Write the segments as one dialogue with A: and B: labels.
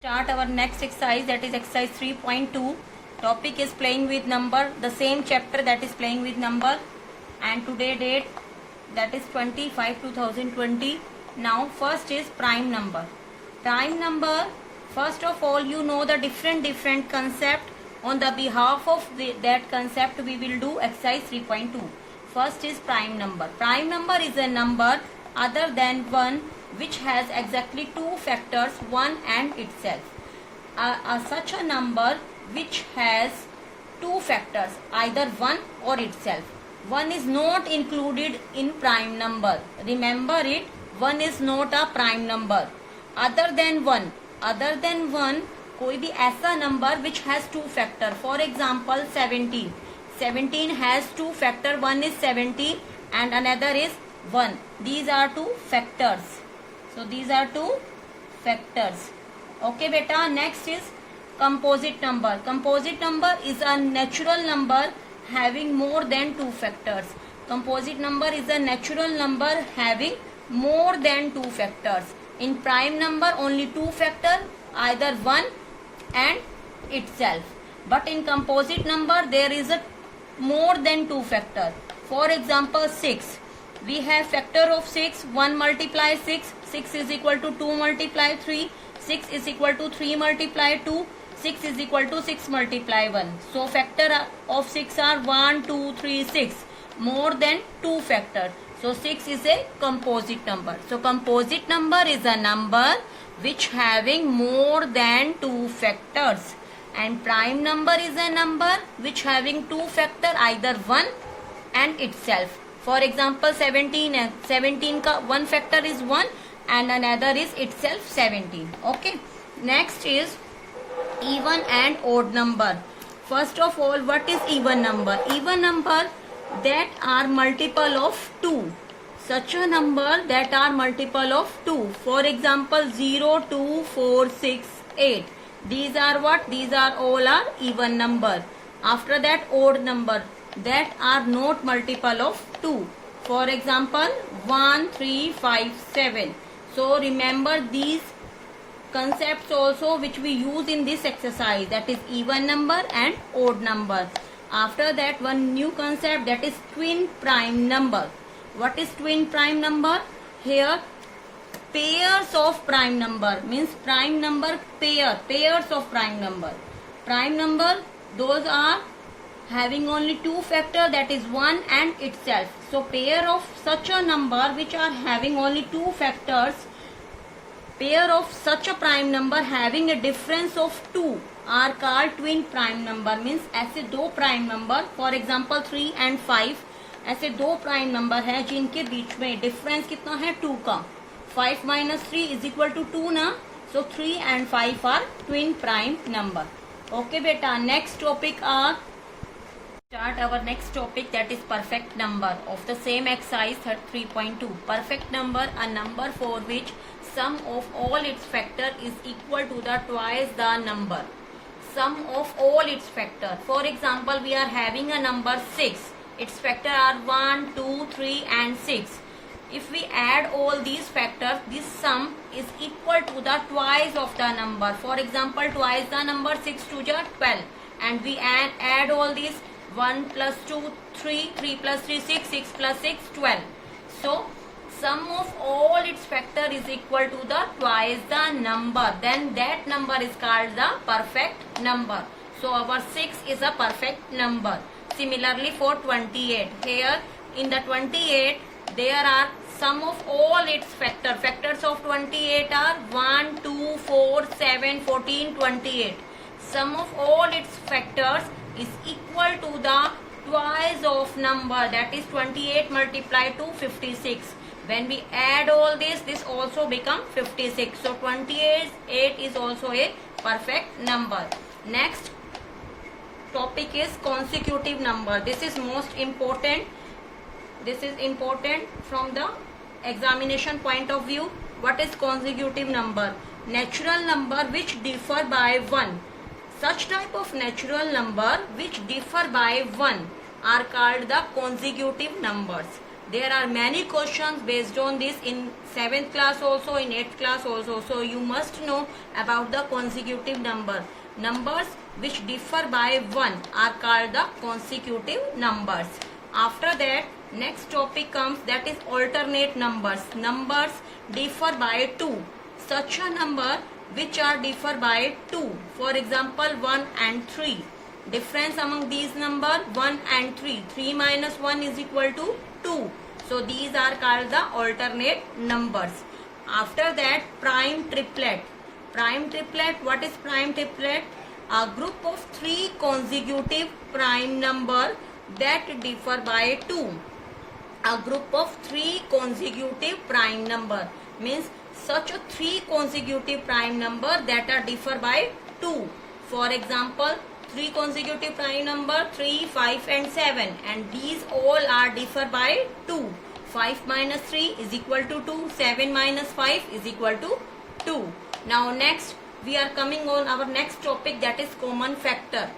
A: Start our next exercise, that is exercise 3.2. Topic is playing with number, the same chapter, that is playing with number, and today date, that is 25/2020. Now first is prime number. Prime number, first of all you know the different concept. On the behalf of that concept we will do exercise 3.2. First is prime number. Prime number is a number other than 1 which has exactly two factors, 1 and itself. Such a number which has two factors, either 1 or itself. 1 is not included in prime number. Remember it, 1 is not a prime number. Other than 1 कोई भी ऐसा number which has two factor. For example 17. 17 has two factor, one is 70 and another is 1. These are two factors. So these are two factors. Okay beta. Next is composite number. Composite number is a natural number having more than two factors. Composite number is a natural number having more than two factors. In prime number only two factor, either 1 and itself. But in composite number there is a more than two factor. For example 6. We have factor of 6, 1 multiply 6, 6 is equal to 2 multiply 3, 6 is equal to 3 multiply 2, 6 is equal to 6 multiply 1. So factor of 6 are 1, 2, 3, 6. More than two factors. So 6 is a composite number. So composite number is a number which having more than two factors. And prime number is a number which having two factor, either 1 and itself. For example 17 का one factor is 1 and another is itself 17. Okay. Next is even and odd number. First of all, what is even number? Even number that are multiple of 2. Such a number that are multiple of 2. For example 0, 2, 4, 6, 8. These are what? These are all are even number. After that odd number that are not multiple of 2. For example 1, 3, 5, 7. So remember these concepts also which we use in this exercise, that is even number and odd number. After that one new concept, that is twin prime number. What is twin prime number? Here pairs of prime number means prime number pairs of prime number. Prime number, those are having only two factor, that is 1 and itself. So pair of such a number which are having only two factors, pair of such a prime number having a difference of 2 are called twin prime number. Means ऐसे दो prime number, for example 3 and 5, ऐसे दो prime number है जिनके बीच में difference कितना है 2 का. 5 minus 3 is equal to 2 ना. So 3 and 5 are twin prime number. Okay beta. Next topic are start our next topic, that is perfect number of the same exercise 3.2. Perfect number, a number for which sum of all its factor is equal to the twice the number. Sum of all its factor. For example we are having a number 6. Its factor are 1, 2, 3 and 6. If we add all these factors, this sum is equal to the twice of the number. For example twice the number 6 to 12, and we add all these 1 plus 2, 3, 3 plus 3, 6, 6 plus 6, 12. So sum of all its factor is equal to the twice the number. Then that number is called the perfect number. So our 6 is a perfect number. Similarly for 28. Here in the 28 there are sum of all its factor. Factors of 28 are 1, 2, 4, 7, 14, 28. Sum of all its factors is equal to the twice of number, that is 28 multiplied to 56. When we add all this also become 56. So 28 is also a perfect number. Next topic is consecutive number. This is most important. This is important from the examination point of view. What is consecutive number? Natural number which differ by 1. Such type of natural number which differ by 1 are called the consecutive numbers. There are many questions based on this in 7th class also, in 8th class also. So you must know about the consecutive number. Numbers which differ by 1 are called the consecutive numbers. After that, next topic comes, that is alternate numbers. Numbers differ by 2. Such a number which are differ by 2. For example, 1 and 3. Difference among these number 1 and 3. 3 minus 1 is equal to 2. So these are called the alternate numbers. After that, prime triplet. Prime triplet, what is prime triplet? A group of 3 consecutive prime number that differ by 2. A group of 3 consecutive prime number means such a 3 consecutive prime number that are differ by 2. For example, 3 consecutive prime number 3, 5 and 7, and these all are differ by 2. 5 minus 3 is equal to 2. 7 minus 5 is equal to 2. Now next we are coming on our next topic, that is common factor.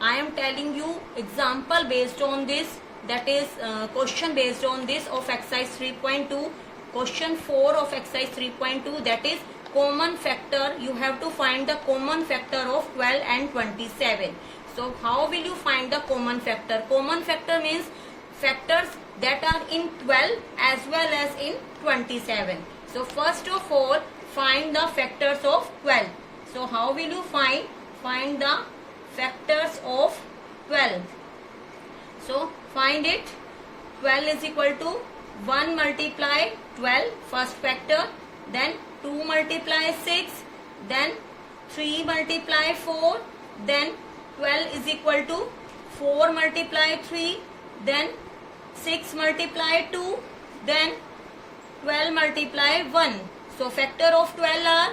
A: I am telling you example based on this, that is question based on this of exercise 3.2. Question 4 of exercise 3.2, that is common factor. You have to find the common factor of 12 and 27. So how will you find the common factor? Common factor means factors that are in 12 as well as in 27. So first of all, find the factors of 12. So how will you find the factors of 12? So find it. 12 is equal to 1 multiply 12, first factor, then 2 multiply 6, then 3 multiply 4, then 12 is equal to 4 multiply 3, then 6 multiply 2, then 12 multiply 1. So factor of 12 are,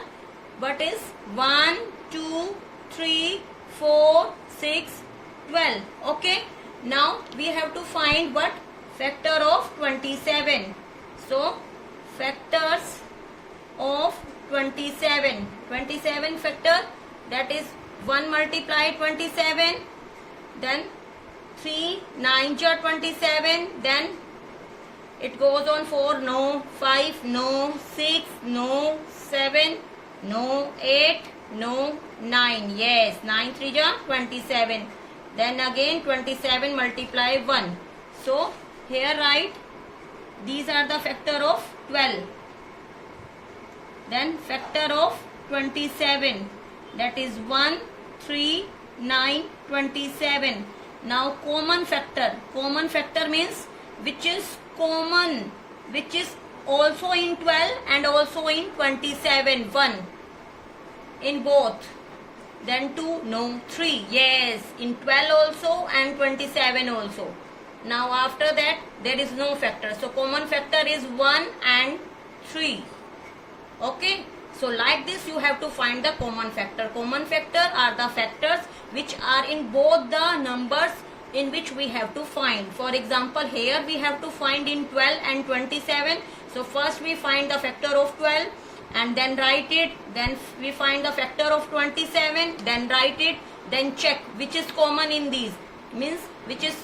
A: what is 1, 2, 3, 4, 6, 12. Okay. Now we have to find what? Factor of 27. So factors of 27. 27 factor, that is 1 multiply 27, then 3 9 ja 27, then it goes on 4 no, 5 no, 6 no, 7 no, 8 no, 9. Yes, 9 3 ja 27. Then again 27 multiply 1. So here write, these are the factor of 12. Then factor of 27, that is 1, 3, 9, 27. Now common factor. Common factor means which is common, which is also in 12 and also in 27. 1 in both. Then 2, no, 3, yes, in 12 also and 27 also. Now after that there is no factor. So common factor is 1 and 3. Okay. So like this you have to find the common factor. Common factor are the factors which are in both the numbers in which we have to find. For example, here we have to find in 12 and 27. So first we find the factor of 12 and then write it. Then we find the factor of 27, then write it, then check which is common in these. Means which is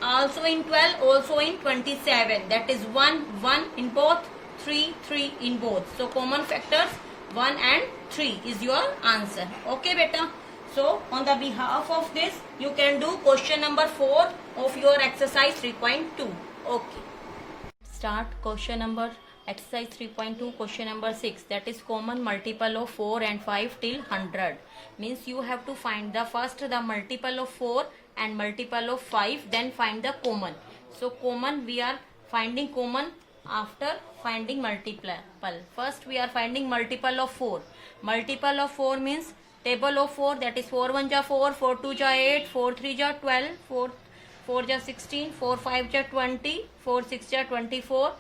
A: also in 12, also in 27. That is 1, 1 in both, 3, 3 in both. So common factors 1 and 3 is your answer. Okay beta. So on the behalf of this, you can do question number 4 of your exercise 3.2. Okay. Start question number exercise 3.2, question number 6, that is common multiple of 4 and 5 till 100. Means you have to find the first the multiple of 4 and multiple of 5, then find the common. So common, we are finding common after finding multiple. First we are finding multiple of 4. Multiple of 4 means table of 4, that is 4 1 ja 4, 4 2 ja 8, 4 3 ja 12, 4 ja 16, 4 5 ja 20, 4 6 ja 24,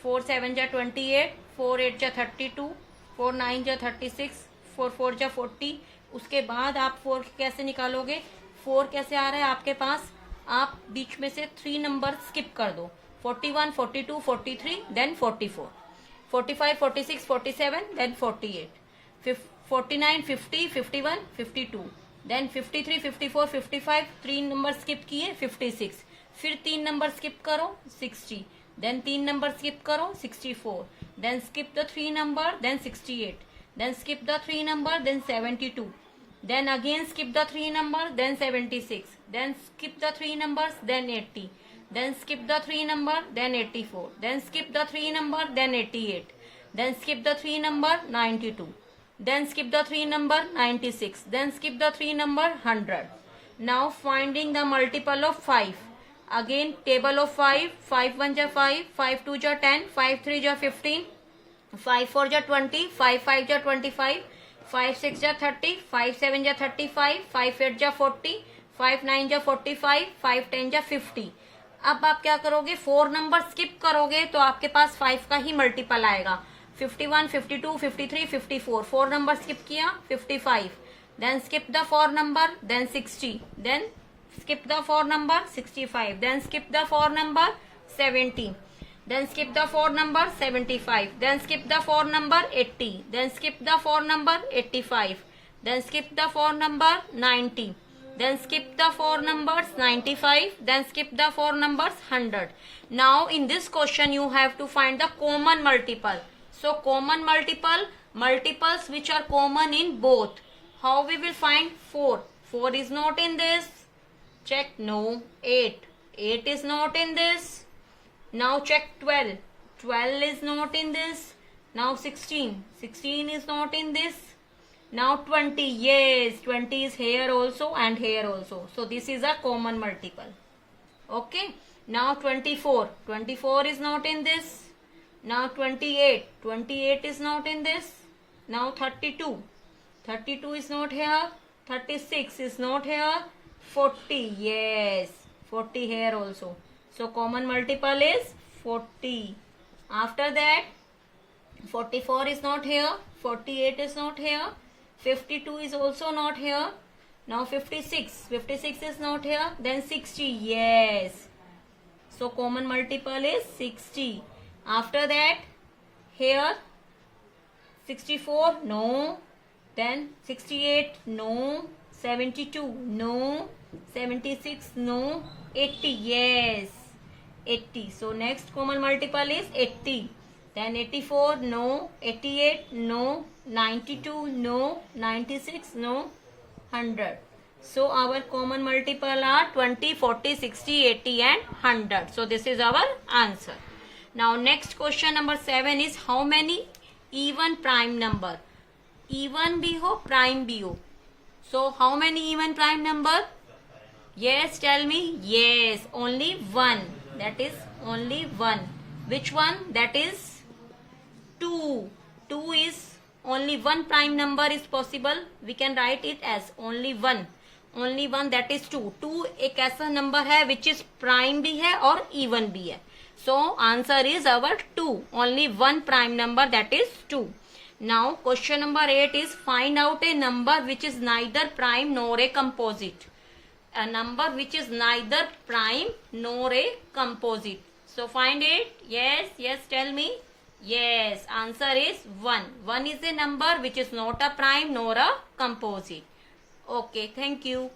A: 4 7 ja 28, 4 8 ja 32, 4 9 ja 36, 4 4 ja 40. उसके बाद आप 4 कैसे निकालोगे? 4 कैसे आ रहा है आपके पास? आप बीच में से 3 नंबर स्किप कर दो. 41, 42, 43, then 44, 45, 46, 47, then 48, 49, 50, 51, 52, then 53, 54, 55, 3 number skip किए 56, फिर 3 नंबर स्किप करो 60, then 3 number skip करो 64, then skip the 3 number, then 68, then skip the 3 number, then 72, then again skip the 3 number, then 76, then skip the 3 numbers, then 80, then skip the 3 number, then 84, then skip the 3 number, then 88, then skip the 3 number 92, then skip the 3 number 96, then skip the 3 number 100. Now finding the multiple of 5. Again table of 5, 5 1 ja 5, 5 2 ja 10, 5 3 ja 15, 5 4 ja 20, 5 5 ja 25, 5 6 ja 30, 5 7 ja 35, 5 8 ja 40, 5 9 ja 45, 5 10 ja 50. अब आप क्या करोगे, 4 number skip करोगे तो आपके पास 5 का ही multiple आएगा. 51, 52, 53, 54. 4 number skip किया 55. Then skip the 4 number, then 60. Then skip the 4 number 65. Then skip the 4 number 70. Then skip the 4 number 75. Then skip the 4 number 80. Then skip the 4 number 85. Then skip the 4 number 90. Then skip the 4 numbers 95. Then skip the 4 numbers 100. Now in this question you have to find the common multiple. So common multiples which are common in both. How we will find 4? 4 is not in this. Check. No. 8. 8 is not in this. Now check 12. 12 is not in this. Now 16. 16 is not in this. Now 20. Yes, 20 is here also and here also. So this is a common multiple. Okay. Now 24. 24 is not in this. Now 28. 28 is not in this. Now 32. 32 is not here. 36 is not here. 40. Yes. 40 here also. So common multiple is 40. After that 44 is not here. 48 is not here. 52 is also not here. Now 56. 56 is not here. Then 60. Yes. So common multiple is 60. After that here 64. No. Then 68. No. 72. No. 76. No. 80. Yes. 80. So next common multiple is 80. Then 84. No. 88. No. 92. No. 96. No. 100. So our common multiple are 20, 40, 60, 80 and 100. So this is our answer. Now next question number 7 is how many even prime number? Even भी हो, prime भी हो. So how many even prime number? Yes, tell me. Yes, only one. That is only one. Which one? That is 2. 2 is only one prime number is possible. We can write it as only one. Only one, that is 2. 2 एक ऐसा number है which is prime भी है और even भी है. So answer is our 2. Only one prime number, that is 2. Now question number 8 is find out a number which is neither prime nor a composite. A number which is neither prime nor a composite. So find it. Yes, yes, tell me. Yes, answer is 1. 1 is a number which is not a prime nor a composite. Okay, thank you.